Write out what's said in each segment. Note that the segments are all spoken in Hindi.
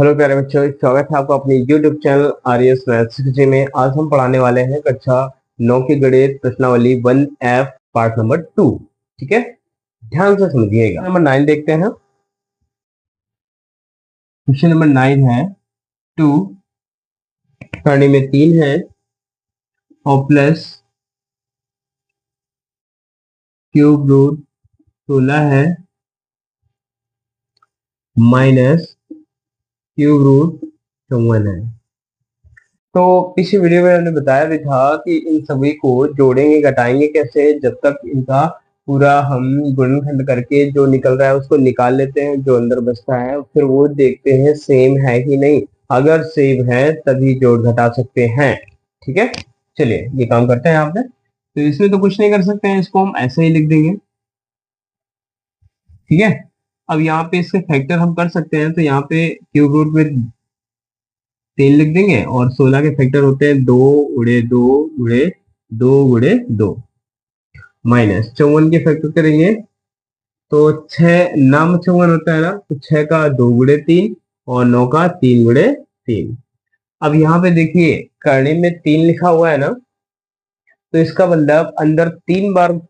हेलो प्यारे बच्चों, स्वागत है आपका अपने YouTube चैनल आर्यस मैथ्स में। आज हम पढ़ाने वाले हैं कक्षा 9 की गणित प्रश्नावली 1F पार्ट नंबर 2। ठीक है, ध्यान से समझिएगा। नंबर 9 देखते हैं। क्वेश्चन नंबर 9 है 2 करने में 3 है और प्लस क्यूब रूट 16 है माइनस क्यूब रूट 54 है। तो पिछली वीडियो में हमने बताया भी था कि इन सभी को जोड़ेंगे घटाएंगे कैसे, जब तक इनका पूरा हम गुणनखंड करके जो निकल रहा है उसको निकाल लेते हैं, जो अंदर बचता है फिर वो देखते हैं सेम है कि नहीं। अगर सेम है तभी जोड़ घटा सकते हैं। ठीक है, चलिए ये काम करते हैं यहाँ पे। तो इसमें तो कुछ नहीं कर सकते हैं, इसको हम ऐसे ही लिख देंगे। ठीक है, अब यहाँ पे इसके फैक्टर हम कर सकते हैं, तो यहाँ पे क्यूब रूट में 3 लिख देंगे और 16 के फैक्टर होते हैं 2 गुणे 2 गुणे 2 गुणे 2 माइनस 54 के फैक्टर करेंगे तो 6 नाम 54 होता है ना, तो 6 का 2 गुणे 3 और 9 का 3 गुणे 3। अब यहाँ पे देखिए करने में 3 लिखा हुआ है ना, तो इसका मतलब अंदर 3 बार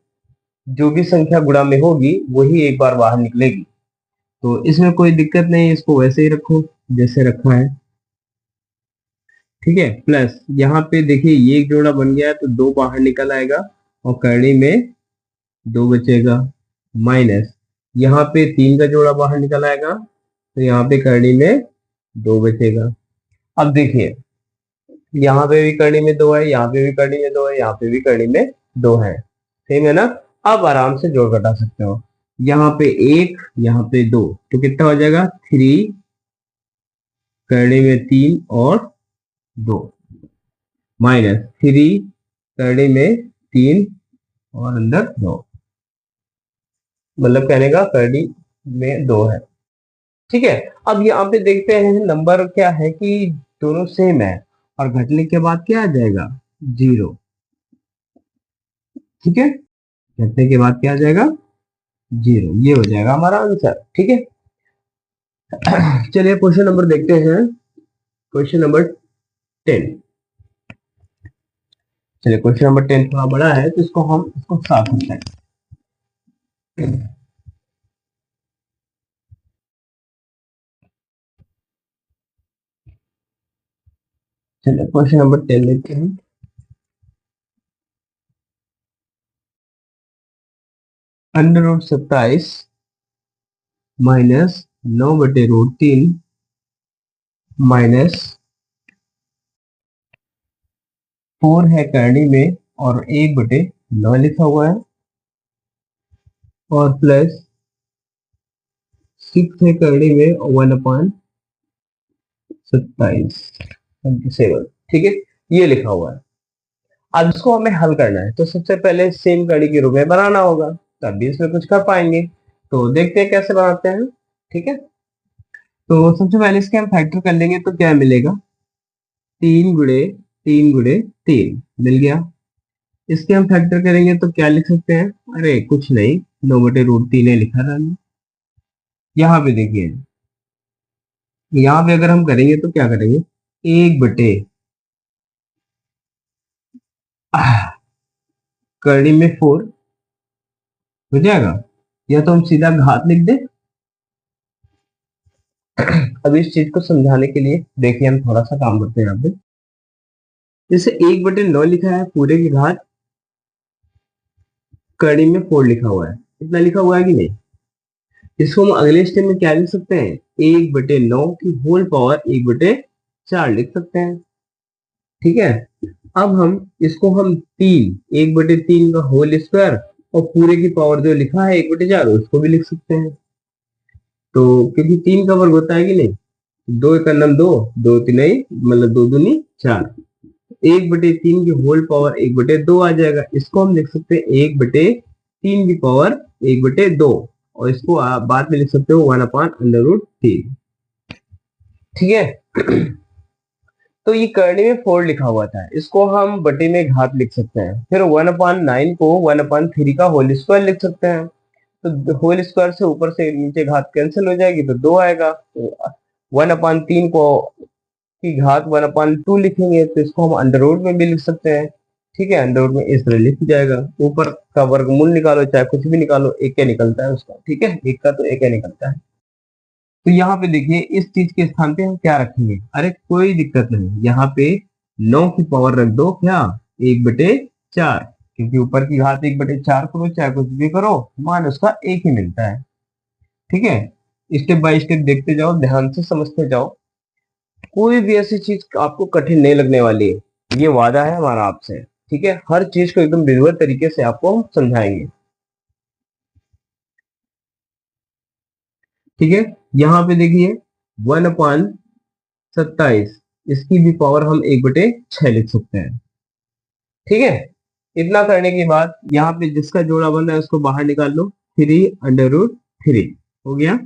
जो भी संख्या गुणा में होगी वही एक बार बाहर निकलेगी। तो इसमें कोई दिक्कत नहीं, इसको वैसे ही रखो जैसे रखा है। ठीक है, प्लस यहाँ पे देखिए ये एक जोड़ा बन गया तो 2 बाहर निकल आएगा और करनी में 2 बचेगा, माइनस यहाँ पे 3 का जोड़ा बाहर निकल आएगा तो यहाँ पे करनी में 2 बचेगा। अब देखिए यहाँ पे भी करनी में 2 है, यहाँ पे भी करनी में 2 है, यहाँ पे भी करनी में 2 है। सेम है ना। अब आराम से जोड़ घटा सकते हो। यहाँ पे 1 यहाँ पे 2 तो कितना हो जाएगा 3 करने में 3 और 2 माइनस 3 करने में 3 और अंदर 2, मतलब कहने का करनी में 2 है। ठीक है, अब यहाँ पे देखते हैं नंबर क्या है कि दोनों सेम है और घटने के बाद क्या आ जाएगा 0। ठीक है, घटने के बाद क्या आ जाएगा 0, ये हो जाएगा हमारा आंसर। ठीक है, चलिए क्वेश्चन नंबर देखते हैं। Question number 10। चलिए क्वेश्चन नंबर 10 थोड़ा बड़ा है तो इसको साफ करते हैं। चलिए क्वेश्चन नंबर 10 लेते हैं। अंडर रूट 27 माइनस 9/√3 माइनस 4 है करनी में और 1/9 लिखा हुआ है और प्लस 6 है करनी में 1/27। ठीक है, ये लिखा हुआ है। अब इसको हमें हल करना है तो सबसे पहले सेम कड़ी के रूप में बनाना होगा, तभी इसमें कुछ कर पाएंगे। तो देखते हैं कैसे बनाते हैं। ठीक है, तो सबसे पहले इसके हम फैक्टर कर लेंगे तो क्या मिलेगा 3 गुणे 3 गुणे 3 मिल गया। इसके हम फैक्टर करेंगे तो क्या लिख सकते हैं, अरे कुछ नहीं 9/√3 लिखा था। यहाँ पे देखिए, यहाँ पे अगर हम करेंगे तो क्या करेंगे 1 करनी में 4 हो जाएगा, या तो हम सीधा घात लिख दें। अब इस चीज को समझाने के लिए देखिए हम थोड़ा सा काम करते हैं यहाँ पे। जैसे 1/9 लिखा है पूरे की घात, करनी में 4 लिखा हुआ है, इतना लिखा हुआ है कि नहीं। इसको हम अगले स्टेप में क्या लिख सकते हैं 1/9 की होल पावर 1/4 लिख सकते हैं। ठीक है, अब हम इसको हम 1/3 का होल स्क्वायर और पूरे की पावर जो लिखा है 1/4 उसको भी लिख सकते हैं। तो क्योंकि 3 का वर्ग होता है कि नहीं, 2 का नम 2, 2 3 मतलब 2 दूनी 4, 1/3 की होल पावर 1/2 आ जाएगा। इसको हम लिख सकते हैं 1/3 की पावर 1/2 और इसको आप बाद में लिख सकते हो 1/√3। ठीक है, तो ये करने में 4 लिखा हुआ था, इसको हम बटे में घात लिख सकते हैं। फिर 1/9 को 1/3 का होल स्क्वायर लिख सकते हैं। तो होल स्क्वायर से ऊपर से नीचे घात कैंसिल हो जाएगी तो 2 आएगा। तो 1/3 को की घात 1/2 लिखेंगे तो इसको हम अंडर रूट में भी लिख सकते हैं। ठीक है, अंडर रूट में इस तरह लिख जाएगा। ऊपर का वर्गमूल निकालो चाहे कुछ भी निकालो, एक क्या निकलता है उसका। ठीक है, एक का तो एक क्या निकलता है। तो यहाँ पे देखिए इस चीज के स्थान पे हम क्या रखेंगे। अरे कोई दिक्कत नहीं, यहाँ पे 9 की पावर रख दो क्या, 1/4, क्योंकि ऊपर की घात 1/4 करो चाहे कुछ भी करो, मान उसका एक ही मिलता है। ठीक है, स्टेप बाय स्टेप देखते जाओ, ध्यान से समझते जाओ, कोई भी ऐसी चीज आपको कठिन नहीं लगने वाली है, ये वादा है हमारा आपसे। ठीक है, हर चीज को एकदम विजुअल तरीके से आपको हम समझाएंगे। ठीक है, यहाँ पे देखिए 1/27, इसकी भी पावर हम 1/6 लिख सकते हैं। ठीक है, इतना करने के बाद यहाँ पे जिसका जोड़ा बन रहा है उसको बाहर निकाल लो, 3/√3 हो गया,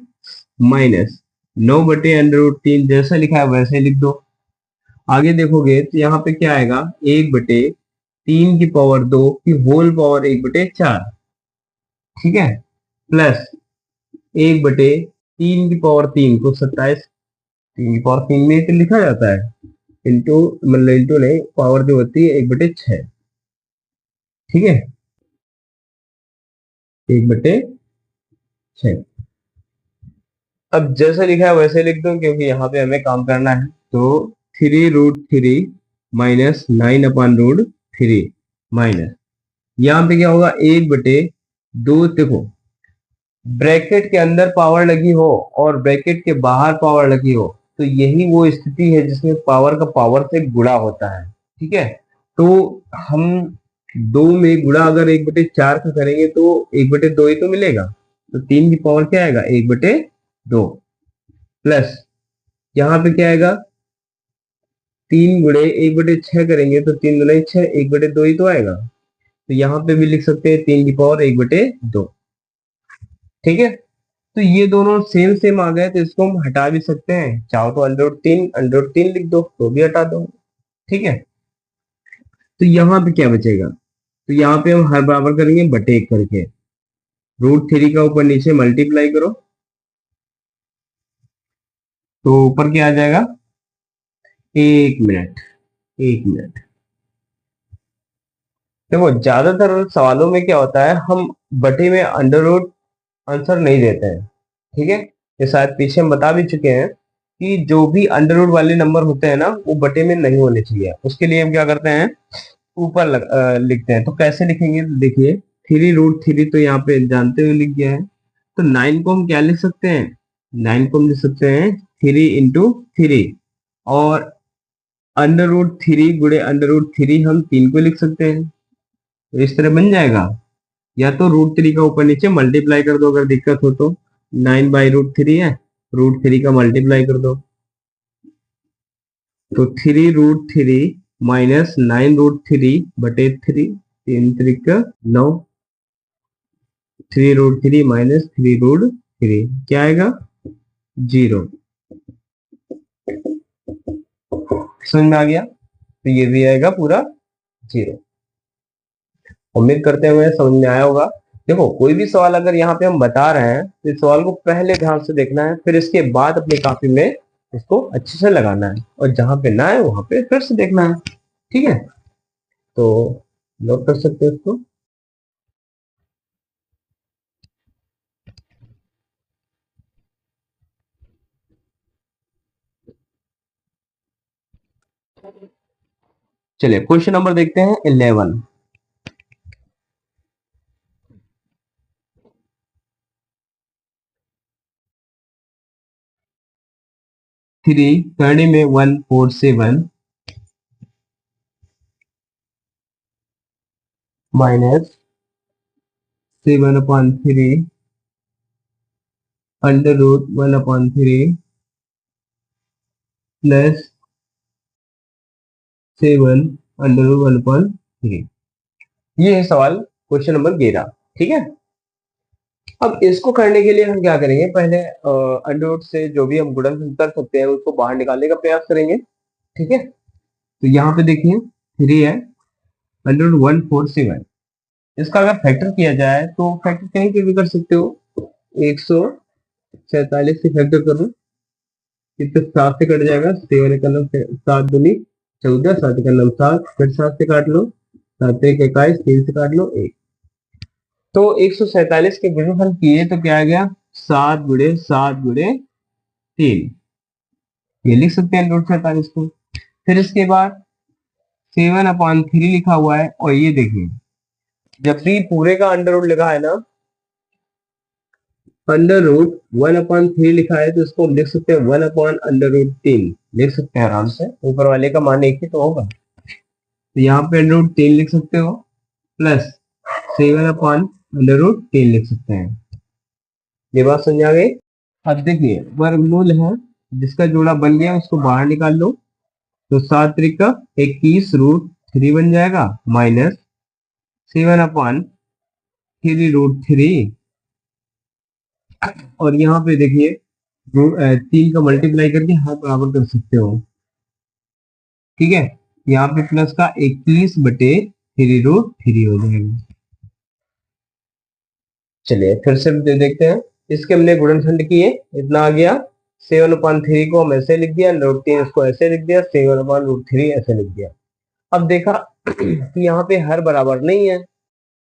माइनस 9/√3, जैसा लिखा है वैसे लिख दो। आगे देखोगे तो यहाँ पे क्या आएगा, 1/3 की पावर 2 की होल पावर 1/4। ठीक है, प्लस 1/3 की पावर 3 को 27, 3 की पावर 3 में तो लिखा जाता है, इंटू मतलब इंटू नहीं, पावर जो होती है 1/6। ठीक है, 1/6। अब जैसे लिखा है वैसे लिख दो क्योंकि यहाँ पे हमें काम करना है। तो 3√3 माइनस 9/√3 माइनस, यहाँ पे क्या होगा, 1/2। देखो ब्रैकेट के अंदर पावर लगी हो और ब्रैकेट के बाहर पावर लगी हो तो यही वो स्थिति है जिसमें पावर का पावर से गुणा होता है। ठीक है, तो हम दो में गुणा अगर 1/4 का करेंगे तो 1/2 ही तो मिलेगा। तो 3 की पावर क्या आएगा, 1/2, प्लस यहाँ पे क्या आएगा, 3 × 1/6 करेंगे तो 3 × 6, 1/2 ही तो आएगा। तो यहाँ पे भी लिख सकते हैं 3 की पावर 1/2। ठीक है, तो ये दोनों सेम सेम आ गए तो इसको हम हटा भी सकते हैं, चाहो तो अंडर रूट 3 लिख दो तो भी हटा दो। ठीक है, तो यहाँ पे क्या बचेगा, तो यहाँ पे हम हर बराबर करेंगे बटे 1 करके, √3 का ऊपर नीचे मल्टीप्लाई करो तो ऊपर क्या आ जाएगा, 1 मिनट, 1 मिनट। देखो ज्यादातर सवालों में क्या होता है, हम बटे में अंडर रूट आंसर नहीं देते हैं। ठीक है, ये शायद पीछे हम बता भी चुके हैं कि जो भी अंडर रूट वाले नंबर होते हैं ना वो बटे में नहीं होने चाहिए। उसके लिए हम क्या करते हैं, ऊपर लिखते हैं। तो कैसे लिखेंगे, तो देखिए 3√3 तो यहाँ पे जानते हुए लिख गया है। तो 9 को हम क्या लिख सकते हैं, 9 को हम लिख सकते हैं 3 × 3, और अंडर रूट 3 गुणे अंडर रूट 3 हम 3 को लिख सकते हैं। तो इस तरह बन जाएगा, या तो √3 का ऊपर नीचे मल्टीप्लाई कर दो अगर दिक्कत हो तो, 9/√3 है, √3 का मल्टीप्लाई कर दो तो 3√3 माइनस 9√3/3, 3 × 3 = 9, 3√3 माइनस 3√3 क्या आएगा, 0। समझ में आ गया, तो ये भी आएगा पूरा 0। उम्मीद करते हैं समझ में आया होगा। देखो कोई भी सवाल अगर यहाँ पे हम बता रहे हैं तो इस सवाल को पहले ध्यान से देखना है, फिर इसके बाद अपनी कॉपी में इसको अच्छे से लगाना है, और जहां पे ना है वहां पे फिर से देखना है। ठीक है, तो नोट कर सकते हैं इसको। चलिए क्वेश्चन नंबर देखते हैं 11। 3 करने में 147 माइनस 7/3 √1/3 प्लस 7 √1/3। ये है सवाल क्वेश्चन नंबर 11। ठीक है, अब इसको करने के लिए हम क्या करेंगे, पहले अंडर रूट से जो भी हम गुणनफल कर सकते हैं उसको बाहर निकालने का प्रयास करेंगे। ठीक है, तो यहाँ पे देखिए 3 है, √147, इसका अगर फैक्टर किया जाए तो फैक्टर कहीं पे भी कर सकते हो, 147 से फैक्टर करो कितने 7 से कट जाएगा, 7 का नंबर 7 दूनी 14, 7 का नंबर 7, फिर 7 से काट लो, 7 एक 21, 3 से काट लो 1। तो 147 के गुणनफल किए तो क्या आ गया, 7 गुणे 3, ये लिख सकते हैं रूट 47 को। फिर इसके बाद 7/3 लिखा हुआ है, और ये देखिए जब भी पूरे का अंडर रूट लिखा है ना, अंडर रूट 1/3 लिखा है, तो इसको लिख सकते हैं 1/√3 लिख सकते हैं आराम से, ऊपर वाले का मान एक ही तो होगा, तो यहाँ पे अंडर रूट 3 लिख सकते हो, प्लस 7/√3 लिख सकते हैं। ये बात समझ आ गई। अब देखिए वर्गमूल है, जिसका जोड़ा बन गया उसको बाहर निकाल लो, तो 7×21√3 बन जाएगा, माइनस 7/3√3, और यहाँ पे देखिए 3 का मल्टीप्लाई करके हाथ बराबर कर सकते हो, ठीक है। यहाँ पे प्लस का 21/3√3 हो जाएगा। चलिए फिर से देखते हैं, इसके हमने गुणनखंड किए, इतना आ गया, 7/3 को हम ऐसे लिख दिया, √3 इसको ऐसे लिख दिया, 7/√3 ऐसे लिख दिया। अब देखा कि यहाँ पे हर बराबर नहीं है,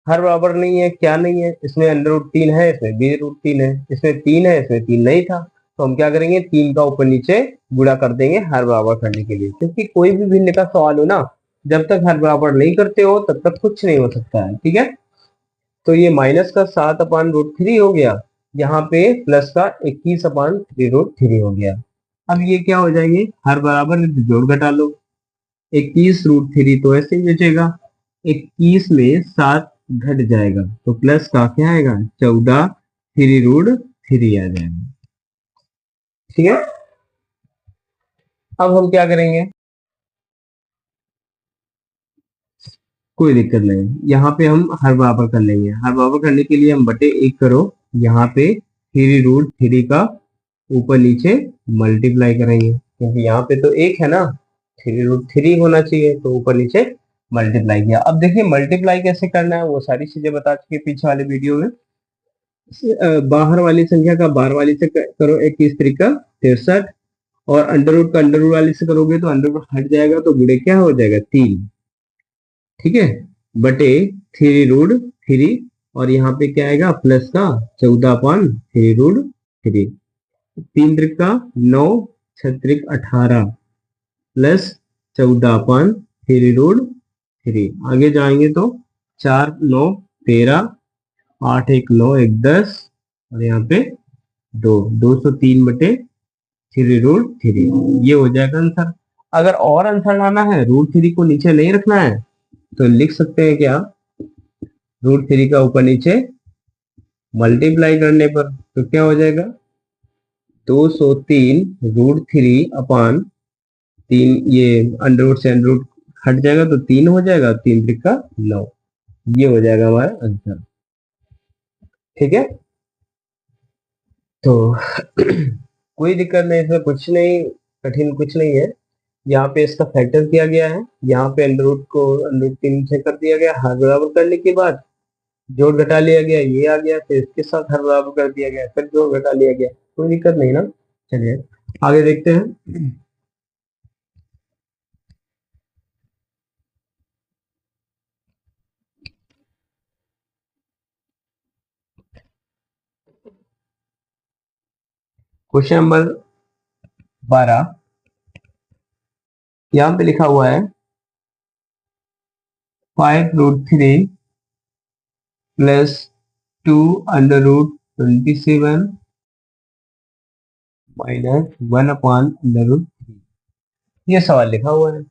हर बराबर नहीं है, क्या नहीं है, इसमें अंडर रूट 3 है, इसमें भी√3 है, इसमें 3 है, इसमें 3 नहीं था, तो हम क्या करेंगे, 3 का ऊपर नीचे गुणा कर देंगे हर बराबर करने के लिए, क्योंकि कोई भी भिन्न का सवाल हो ना, जब तक हर बराबर नहीं करते हो तब तक कुछ नहीं हो सकता है, ठीक है। तो ये माइनस का 7/√3 हो गया, यहाँ पे प्लस का 21/3√3 हो गया। अब ये क्या हो जाएंगे, हर बराबर जोड़ घटा लो, 21√3 तो ऐसे ही बचेगा, 21 में 7 घट जाएगा, तो प्लस का क्या आएगा, 14√3 आ जाएगा, ठीक है। अब हम क्या करेंगे, कोई दिक्कत नहीं, यहाँ पे हम हर बराबर कर लेंगे, हर बराबर करने के लिए हम बटे 1 करो, यहाँ पे 3√3 का ऊपर नीचे मल्टीप्लाई करेंगे, क्योंकि यहाँ पे तो 1 है ना, 3√3 होना चाहिए, तो ऊपर नीचे मल्टीप्लाई किया। अब देखिए मल्टीप्लाई कैसे करना है, वो सारी चीजें बता चुके पीछे वाले वीडियो में। बाहर वाली संख्या का बाहर वाली से करो, 21×3 = 63, और अंडर रूट का अंडर रूट वाली से करोगे तो अंडर रूट हट जाएगा, तो गुणे क्या हो जाएगा, 3, ठीक है, बटे 3√3, और यहाँ पे क्या आएगा, प्लस का 14/3√3, 3×9 = 18, प्लस 14/3√3, आगे जाएंगे तो 4×9 = 13, 8×1 = 9, 1×10, और यहाँ पे 203/3√3, ये हो जाएगा आंसर। अगर और आंसर लाना है, √3 को नीचे नहीं रखना है, तो लिख सकते हैं क्या, √3 का ऊपर नीचे मल्टीप्लाई करने पर तो क्या हो जाएगा, 203√3/3, ये अंडर रूट से अंडर रूट हट जाएगा तो 3 हो जाएगा, 3×9, ये हो जाएगा हमारा आंसर, ठीक है। तो कोई दिक्कत नहीं, इसमें कुछ नहीं कठिन, कुछ नहीं है। यहाँ पे इसका फैक्टर किया गया है, यहाँ पे अंडर रूट को अंडर रूट 3 से कर दिया गया, हर बराबर करने के बाद जोड़ घटा लिया गया, ये आ गया, फिर इसके साथ हर बराबर कर दिया गया, फिर जोड़ घटा लिया गया, कोई दिक्कत नहीं ना। चलिए आगे देखते हैं। क्वेश्चन नंबर 12, यहाँ पे लिखा हुआ है 5√3 + 2√27 - 1/√3, ये सवाल लिखा हुआ है।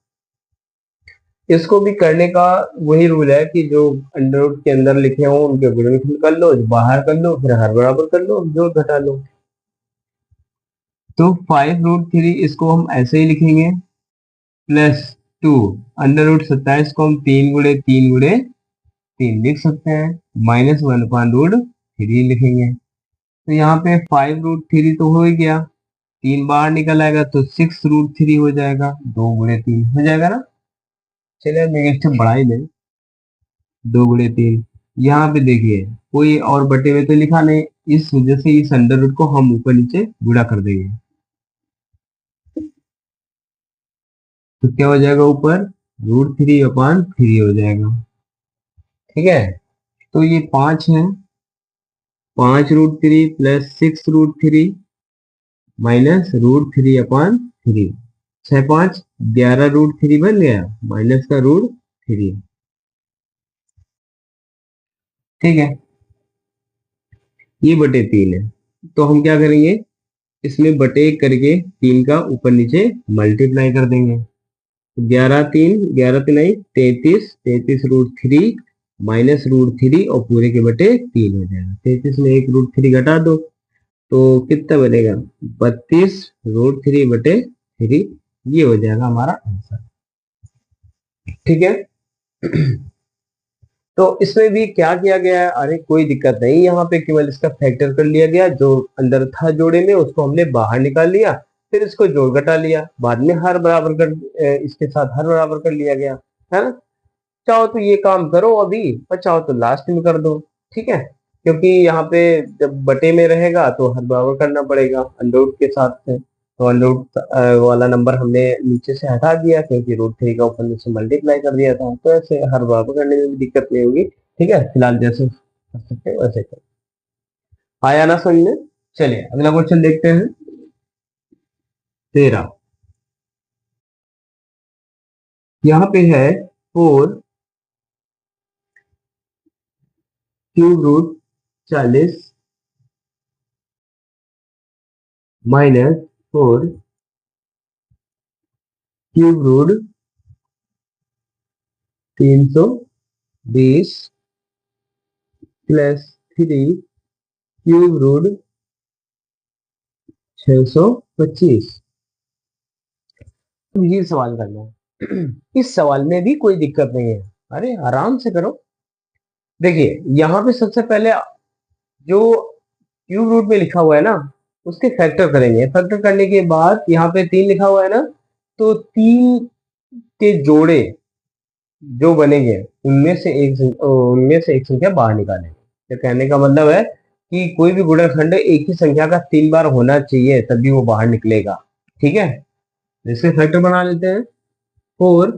इसको भी करने का वही रूल है कि जो अंडर रूट के अंदर लिखे हो उनके गुणनखंड कर लो, बाहर कर लो, फिर हर बराबर कर लो, जोड़ घटा लो। तो 5√3 इसको हम ऐसे ही लिखेंगे, +2 अंडर रूट 27 को हम 3×3×3 लिख सकते हैं, -1/√3 लिखेंगे। तो यहाँ पे 5√3 तो हो ही गया, 3 बाहर निकल आएगा तो 6√3 हो जाएगा, 2×3 हो जाएगा ना। चलिए नेगेटिव बढ़ा ही दें, 2×3, यहाँ पे देखिए कोई और बटे हुए तो लिखा नहीं, इस वजह से इस अंडर रूट को हम ऊपर नीचे गुणा कर देंगे, तो क्या हो जाएगा ऊपर, √3/3 हो जाएगा। ठीक है, तो ये 5 है, 5√3 प्लस 6√3 माइनस √3/3, 6×5 11√3 बन गया, माइनस का √3। ठीक है, ये बटे 3 है, तो हम क्या करेंगे, इसमें बटे 1 करके 3 का ऊपर नीचे मल्टीप्लाई कर देंगे। 11 3 33, 33√3 माइनस √3 और पूरे के बटे 3 हो जाएगा। 33 में एक √3 घटा दो तो कितना बनेगा, 32√3/3। ये हो जाएगा हमारा आंसर। ठीक है, तो इसमें भी क्या किया गया है, अरे कोई दिक्कत नहीं, यहाँ पे केवल इसका फैक्टर कर लिया गया, जो अंदर था जोड़े में उसको हमने बाहर निकाल लिया, फिर इसको जोड़ घटा लिया, बाद में हर बराबर कर इसके साथ हर बराबर कर लिया गया, है ना। चाहो तो ये काम करो अभी, और चाहो तो लास्ट में कर दो। ठीक है, क्योंकि यहाँ पे जब बटे में रहेगा तो हर बराबर करना पड़ेगा अंडर के साथ। तो अंडर वाला नंबर हमने नीचे से हटा दिया, क्योंकि √3 का ऊपर नीचे मल्टीप्लाई कर दिया था, तो ऐसे हर बराबर करने में भी दिक्कत नहीं होगी। ठीक है, फिलहाल जैसे कर सकते हैं वैसे करो। आया ना समझ में। चलिए अगला क्वेश्चन देखते हैं। 13, यहाँ पे है 4³ √40 माइनस 4³ √320 प्लस 3³ √625। तो ये सवाल करना है। इस सवाल में भी कोई दिक्कत नहीं है, अरे आराम से करो। देखिए यहाँ पे सबसे पहले जो क्यूब रूट में लिखा हुआ है ना, उसके फैक्टर करेंगे। फैक्टर करने के बाद यहाँ पे 3 लिखा हुआ है ना, तो 3 के जोड़े जो बनेंगे उनमें से एक संख्या बाहर निकालेंगे। तो कहने का मतलब है कि कोई भी गुणनखंड एक ही संख्या का 3 बार होना चाहिए, तभी वो बाहर निकलेगा। ठीक है, इसके फैक्टर बना लेते हैं। 4³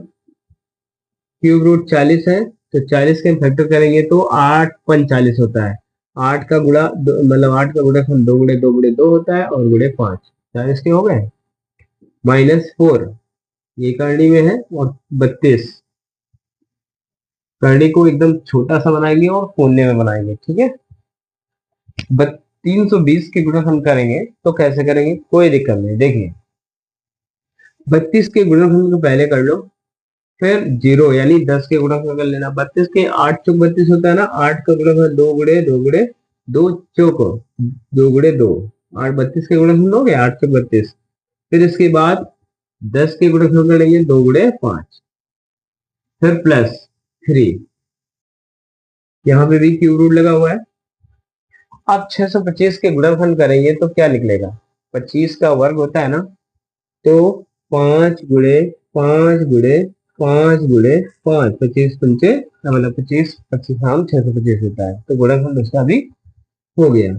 √40 है, तो 40 के फैक्टर करेंगे तो 8×5 = 40 होता है। 8 का गुणा मतलब 8 का गुणनखंड 2×2 होता है, और गुणे 5, 40 के हो गए। माइनस 4, ये करनी में है, और 32 करनी को एकदम छोटा सा बनाएंगे और कोने में बनाएंगे। ठीक है, 320 के गुणनखंड करेंगे तो कैसे करेंगे, कोई दिक्कत नहीं। देखिए 32 के गुणनखंड को पहले कर लो, फिर 0 यानी 10 के गुणनखंड कर लेना। 32 के 8×32 होता है ना, 8 का गुणनखंड 2×2 चौको 2×2, 8 32 के गुणनखंड हो गए 8×32। फिर इसके बाद 10 के गुणनखंड करेंगे 2×5, फिर प्लस 3, यहाँ पे भी क्यूब रूट लगा हुआ है। अब 625 के गुणनखंड करेंगे तो क्या निकलेगा, 25 का वर्ग होता है ना, तो 5×5×5×5, 25×5 मतलब 25 हम 625 होता है, तो गुणनखंड उसका भी हो गया।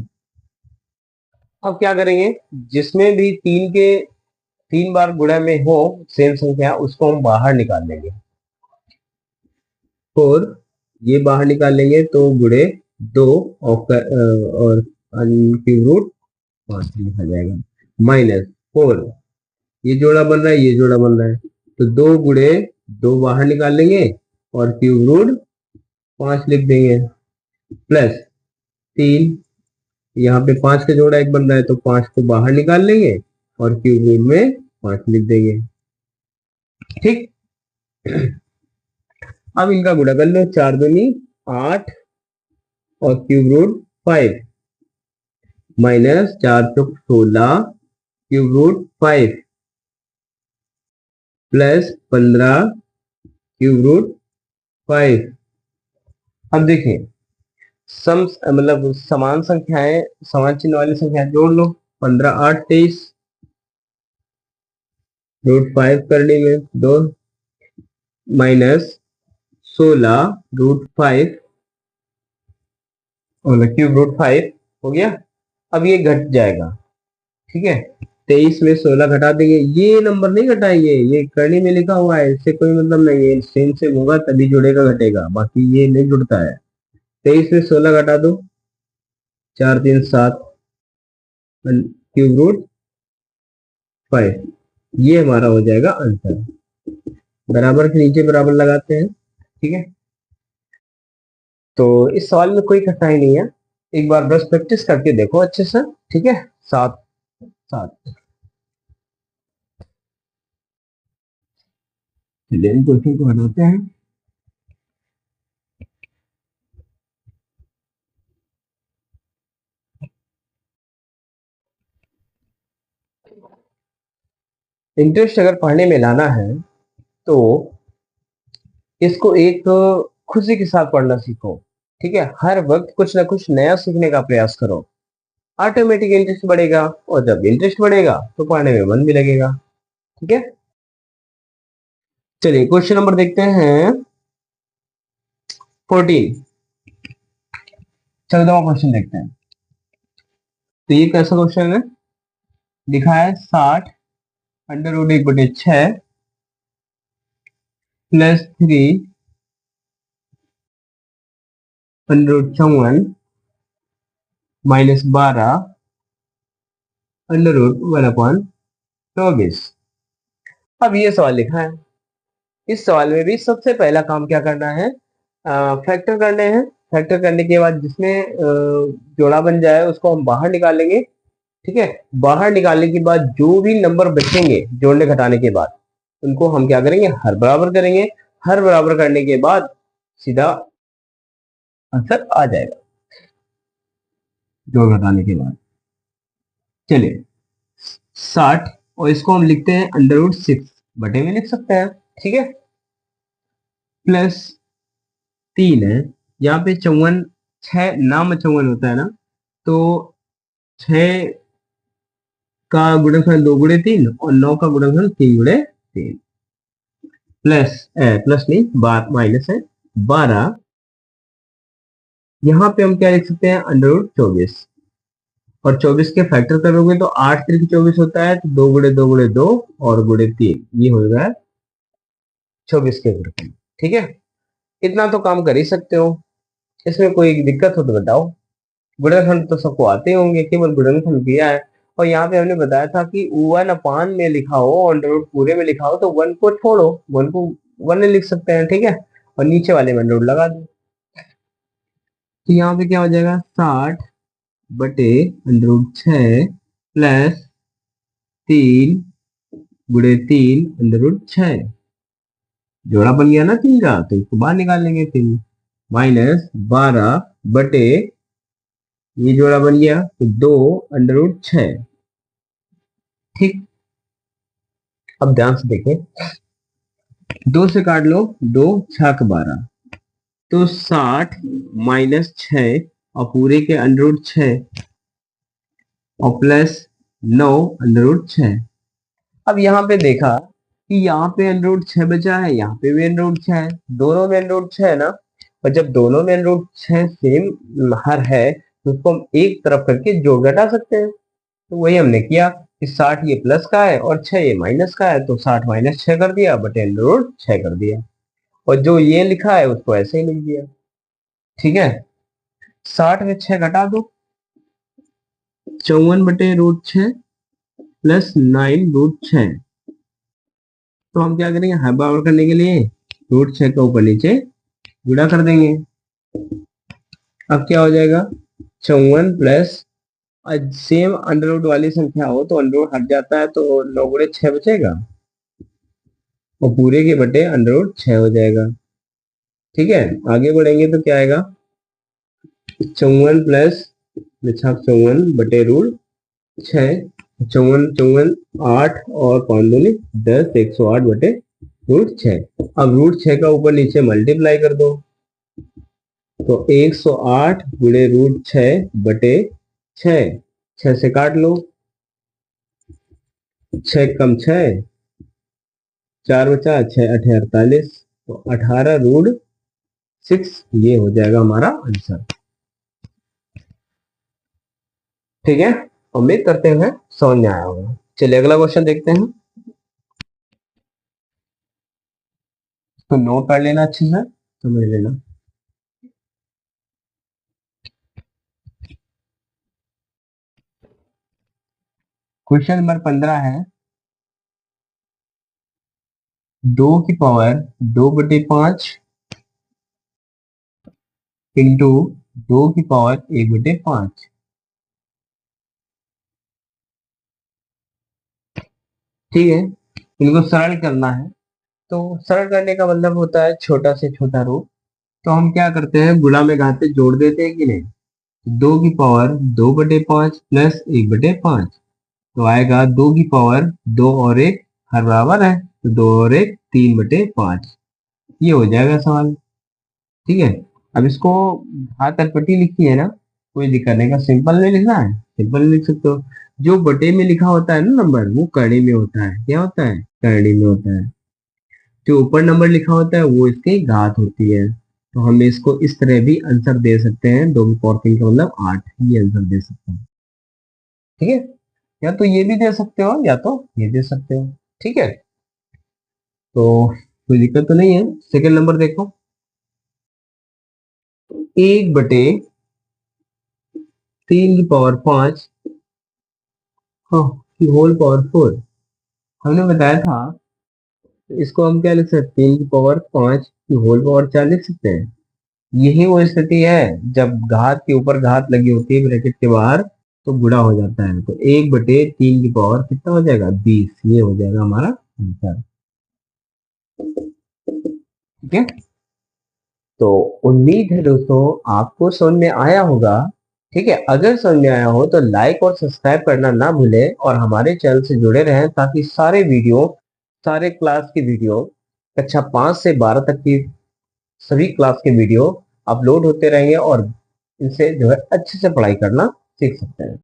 अब क्या करेंगे, जिसमें भी 3 बार गुणा में हो सेम संख्या, उसको हम बाहर निकाल लेंगे। और ये बाहर निकाल लेंगे तो गुणे 2 और क्यूब रूट 5 लिखा जाएगा। माइनस 4, ये जोड़ा बन रहा है, ये जोड़ा बन रहा है, तो 2×2 बाहर निकाल लेंगे और क्यूब रूट 5 लिख देंगे। प्लस 3, यहाँ पे 5 का जोड़ा एक बन रहा है, तो 5 को बाहर निकाल लेंगे और क्यूब रूट में 5 लिख देंगे। ठीक, अब इनका गुणा कर लो, 4×2 8 और cube root 5 minus 4×4 16 cube root 5 plus 15 cube root 5। अब देखिए सम मतलब समान संख्याएं, समान चिन्ह वाली संख्या जोड़ लो। 15 8 23, √5 करने में 2, माइनस 16 √5 और क्यूब रूट 5 हो गया। अब ये घट जाएगा, ठीक है, 23 में 16 घटा देंगे, ये नंबर नहीं घटाएंगे, ये करनी में लिखा हुआ है, इससे कोई मतलब नहीं है, सेम सेम होगा तभी जुड़ेगा घटेगा, बाकी ये नहीं जुड़ता है। 23 में 16 घटा दो, 4 3 7 क्यूब रूट 5, ये हमारा हो जाएगा आंसर। बराबर के नीचे बराबर लगाते हैं, ठीक है। तो इस सवाल में कोई कठिनाई नहीं है, एक बार बस प्रैक्टिस करके देखो अच्छे से, ठीक है। 7 7 चलिए क्वेश्चन को हटाते हैं। इंटरेस्ट अगर पढ़ने में लाना है तो इसको एक खुशी के साथ पढ़ना सीखो, ठीक है। हर वक्त कुछ ना कुछ नया सीखने का प्रयास करो, ऑटोमेटिक इंटरेस्ट बढ़ेगा, और जब इंटरेस्ट बढ़ेगा तो पढ़ने में मन भी लगेगा, ठीक है। चलिए क्वेश्चन नंबर देखते हैं 14, 14वां क्वेश्चन देखते हैं। तो ये कैसा क्वेश्चन है, लिखा है 60 under root 1/6 plus 3 under root 54 minus 12 under root 1/24। अब ये सवाल लिखा है, इस सवाल में भी सबसे पहला काम क्या करना है, फैक्टर करने हैं। फैक्टर करने के बाद जिसमें जोड़ा बन जाए उसको हम बाहर निकालेंगे, ठीक है। बाहर निकालने के बाद जो भी नंबर बचेंगे जोड़ने घटाने के बाद, उनको हम क्या करेंगे, हर बराबर करेंगे। हर बराबर करने के बाद सीधा आंसर आ जाएगा जोड़ घटाने के बाद। चलिए 60, और इसको हम लिखते हैं अंडर रूट 6 बटे में लिख सकते हैं, ठीक है। प्लस 3 है, यहाँ पे 54, 6 नाम 54 होता है ना, तो 6 का गुणनफल 2 गुणे 3 और 9 का गुणनफल 3 गुणे 3, प्लस प्लस नहीं माइनस है 12। यहाँ पे हम क्या लिख सकते हैं, अंडर रूट 24, और 24 के फैक्टर करोगे तो 8 3 24 होता है, तो 2 गुणे 2 गुणे 2 और गुणे 3, ये हो गया 24 के गुणनफल, ठीक है। इतना तो काम कर ही सकते हो, इसमें कोई दिक्कत हो तो बताओ। गुणनखंड तो सबको आते होंगे, केवल गुणनखंड किया है। और यहाँ पे हमने बताया था कि 1/, में लिखा हो, अंडर रूट पूरे में लिखा हो, तो 1 को छोड़ो, 1 को 1 में लिख सकते हैं, ठीक है। और नीचे वाले में अंडर रूट लगा दो, तो यहाँ पे क्या हो जाएगा, 60 बटे अंडर रूट 6 प्लस 3 गुणे 3 अंडर रूट 6, जोड़ा बन गया ना 3 का, तो इसको बाहर निकाल लेंगे 3, माइनस 12 बटे, ये जोड़ा बन गया तो 2 अंडर रूट 6, ठीक। अब ध्यान से देखें, 2 से काट लो, 2 6 12, तो 60 माइनस 6 और पूरे के अंडर रूट 6 और प्लस 9 अंडर रूट 6। अब यहाँ पे देखा कि यहाँ पे अंडर रूट 6 बचा है, यहाँ पे भी अंडर रूट 6 है, दोनों में अंडर रूट 6 है ना। और जब दोनों में अंडर रूट 6 सेम हर है तो उसको हम एक तरफ करके जोड़ घटा सकते हैं, तो वही हमने किया कि 60 ये प्लस का है और 6 ये माइनस का है, तो 60 माइनस 6 कर दिया बटे अंडर रूट 6 कर दिया, और जो ये लिखा है उसको ऐसे ही लिख दिया, ठीक है। 60 में 6 घटा दो, 54 बटे रूट 6 प्लस 9 रूट 6। तो हम क्या करेंगे, हर बराबर करने के लिए रूट 6 का ऊपर नीचे गुणा कर देंगे। अब क्या हो जाएगा, 54 प्लस, सेम अंडर रूट वाली संख्या हो तो अंडर रूट हट जाता है, तो 9 गुणे 6 बचेगा, और पूरे के बटे अंडर रूट 6 हो जाएगा, ठीक है। आगे बढ़ेंगे तो क्या आएगा, 54 प्लस 54 बटे रूट 6, 54 54 8 और 5 दूनी 10, 108 बटे रूट 6। अब रूट 6 का ऊपर नीचे मल्टीप्लाई कर दो, तो 108 गुणे रूट 6 बटे 6, 6 से काट लो, 6 कम 6 4 बचा, 6 8 48, तो 18 रूट 6, ये हो जाएगा हमारा आंसर, ठीक है। उम्मीद करते हैं समझ में आया होगा। चलिए अगला क्वेश्चन देखते हैं। तो नोट कर लेना अच्छे से, समझ लेना। क्वेश्चन नंबर 15 है, 2 की पावर 2/5 इंटू 2 की पावर 1/5। ठीक है, इनको सरल करना है। तो सरल करने का मतलब होता है छोटा से छोटा रूप। तो हम क्या करते हैं, गुणा में घाते जोड़ देते हैं कि नहीं। 2 की पावर 2/5 प्लस 1/5, तो आएगा 2 की पावर 2 और 1 हर बराबर है, तो 2 और 1 3/5। ये हो जाएगा सवाल। ठीक है, अब इसको हाथ अटपटी लिखी है ना, कोई दिक्कत नहीं, का सिंपल में लिखना है सिंपल में लिख सकते हो। जो बटे में लिखा होता है ना नंबर, वो करड़ी में होता है। क्या होता है, करड़ी में होता है। जो ऊपर नंबर लिखा होता है वो इसकी घात होती है। तो हम इसको इस तरह भी आंसर दे सकते हैं, 2 की पावर 3 का मतलब 8, ये आंसर दे सकते हैं। ठीक है, या तो ये भी दे सकते हो या तो ये दे सकते हो। ठीक है, तो कोई दिक्कत तो नहीं है। सेकंड नंबर देखो, 1/3 की पावर 5 हाँ की होल पावर 4। हमने बताया था, तो इसको हम क्या लिख सकते हैं, 3 की पावर 5 की होल पावर 4 लिख सकते हैं। यही वो स्थिति है जब घात के ऊपर घात लगी होती है ब्रैकेट के बाहर, तो गुणा हो जाता है। तो 1/3 की पावर कितना हो जाएगा, 20। ये हो जाएगा हमारा आंसर। ठीक है, तो उम्मीद है दोस्तों आपको समझ में आया होगा। ठीक है, अगर समझ में आया हो तो लाइक और सब्सक्राइब करना ना भूलें और हमारे चैनल से जुड़े रहें, ताकि सारे क्लास की वीडियो, कक्षा 5 से 12 तक की सभी क्लास के वीडियो अपलोड होते रहेंगे और इनसे जो है अच्छे से पढ़ाई करना सीख सकते हैं।